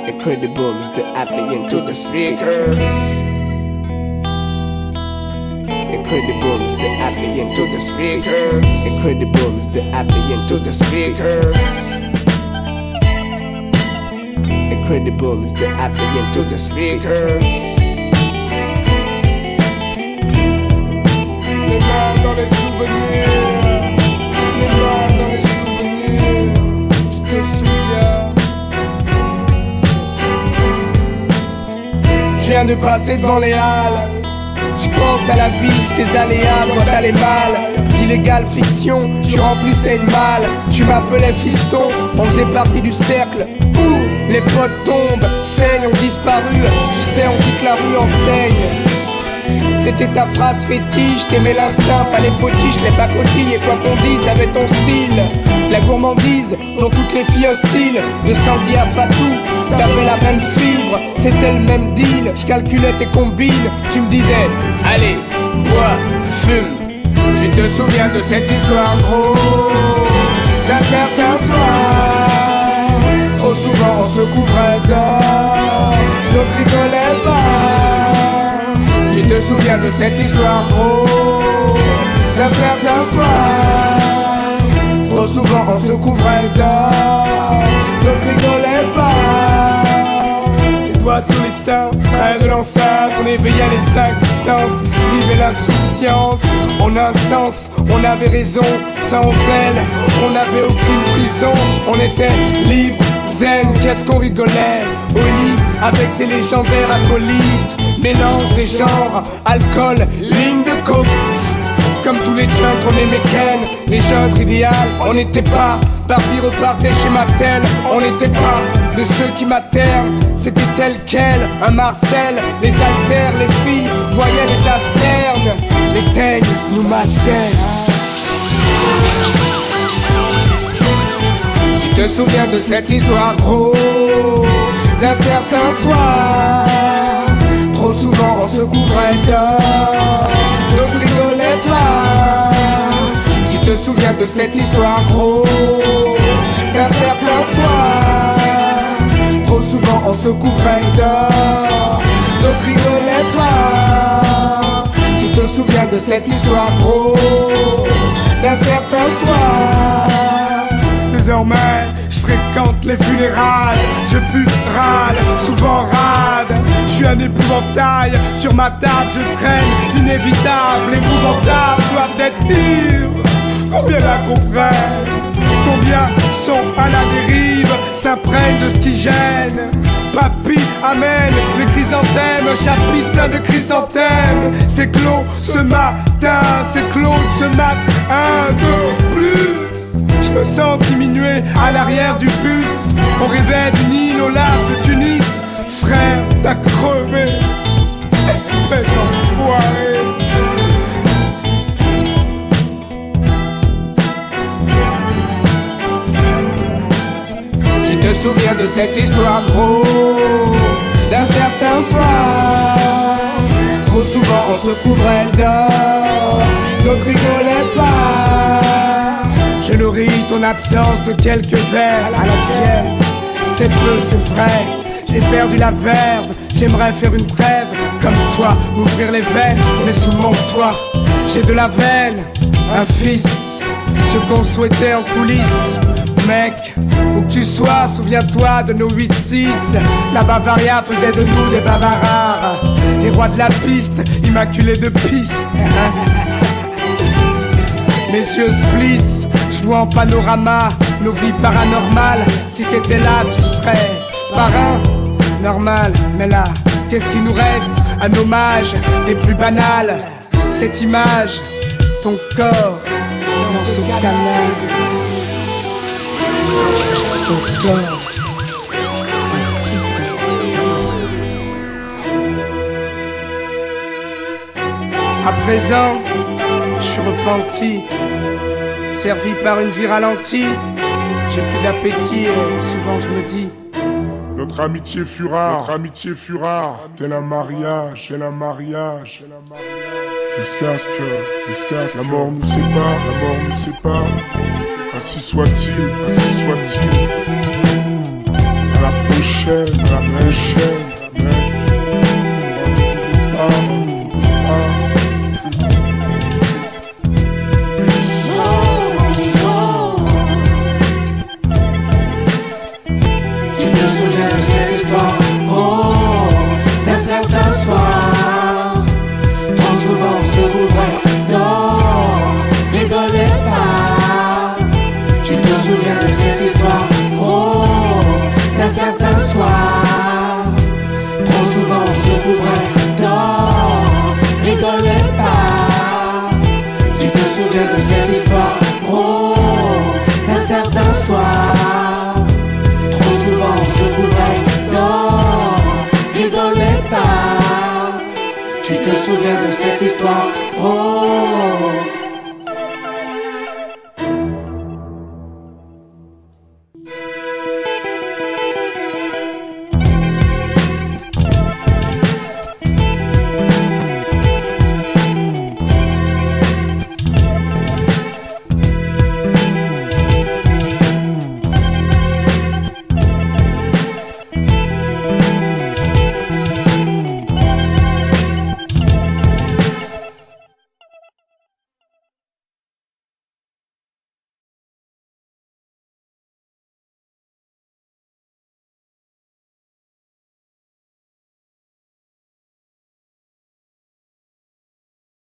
Incredible is the athlete into the speaker. Incredible is the athlete into the speaker. Incredible is the athlete into the speaker. Incredible is the athlete into the speaker. Les mains dans les souvenirs, les mains dans les souvenirs. Tu te souviens? Je viens de passer devant les halles. Je pense à la vie, ses aléas, toi t'allais mal. D'illégale fiction, tu remplissais une malle. Tu m'appelais fiston, on faisait partie du cercle où les potes tombent, saignent, ont disparu. Tu sais, on dit que la rue enseigne. C'était ta phrase fétiche, t'aimais l'instinct, pas les potiches, les pacotilles. Et quoi qu'on dise, t'avais ton style. La gourmandise, dont toutes les filles hostiles. De Sandy à Fatou, t'avais la même fibre. C'était le même deal, je calculais tes combines. Tu me disais, allez, bois, fume. Tu te souviens de cette histoire, gros, d'un certain soir. Trop souvent on se couvrait d'or, d'autres rigolaient pas. Tu te souviens de cette histoire, gros, d'un certain soir. Trop souvent on se couvrait d'or, d'autres rigolaient pas. Les doigts sous les seins, près de l'enceinte, on éveillait les cinq sens, vivait l'insouciance. On a un sens, on avait raison, sans elle, on n'avait aucune prison. On était libre, zen, qu'est-ce qu'on rigolait au lit avec tes légendaires acolytes. Mélange des genres, alcool, ligne de coke. Comme tous les junks, on aimait Ken, les gendres idéales. On n'était pas, Barbie repartait chez Mattel. On n'était pas de ceux qui maternent, c'était tel quel, un Marcel. Les altères, les filles, voyaient les asternes. Les teignes nous matèrent. Tu te souviens de cette histoire, gros, d'un certain soir. Trop souvent on se couvrait d'or, d'autres rigolaient pas. Tu te souviens de cette histoire, gros, d'un certain soir. Trop souvent on se couvrait d'or, d'autres rigolaient pas. Tu te souviens de cette histoire, gros, d'un certain soir. Désormais, je fréquente les funérailles, je pue, râle, souvent rade. Je suis un épouvantail, sur ma table je traîne, inévitable, épouvantable, soif d'être ivre. Combien la comprennent? Combien sont à la dérive, s'imprègnent de ce qui gêne? Papy amène les chrysanthèmes, un chapitre plein de chrysanthèmes. C'est clos ce matin, c'est clos ce matin, un de plus. Je me sens diminué à l'arrière du bus. On rêvait d'une île au large de Tunis. Frère, t'as crevé, espèce d'enfoiré. Tu te souviens de cette histoire, gros, d'un certain soir. Trop souvent on se couvrait d'or, d'autres rigolaient pas. Je nourris ton absence de quelques vers à la tienne. C'est peu, c'est vrai, j'ai perdu la verve. J'aimerais faire une trêve, comme toi, m'ouvrir les veines. Mais sous mon toit, j'ai de la veine, un fils, ce qu'on souhaitait en coulisses. Mec, où que tu sois, souviens-toi de nos 8-6. La Bavaria faisait de nous des bavards, les rois de la piste, immaculés de pisse. Mes yeux splissent, je vois en panorama nos vies paranormales. Si t'étais là, tu serais parrain normal. Mais là, qu'est-ce qui nous reste? Un hommage des plus banals. Cette image, ton corps dans ce canal. Ton corps. À présent, je suis repenti, servi par une vie ralentie. J'ai plus d'appétit et souvent je me dis notre amitié fut rare, tel un mariage, jusqu'à ce que la mort nous sépare, ainsi soit-il, à la prochaine. souviens de cette histoire, oh, d'un certain soir. Trop souvent on se couvrait, non, rigolez pas. Tu te souviens de cette histoire, oh, d'un certain soir. Trop souvent on se couvrait, non, rigolez pas. Tu te souviens de cette histoire, oh, d'un certain soir. Trop souvent on se couvrait, non, rigolez pas. Tu te souviens de cette histoire, oh,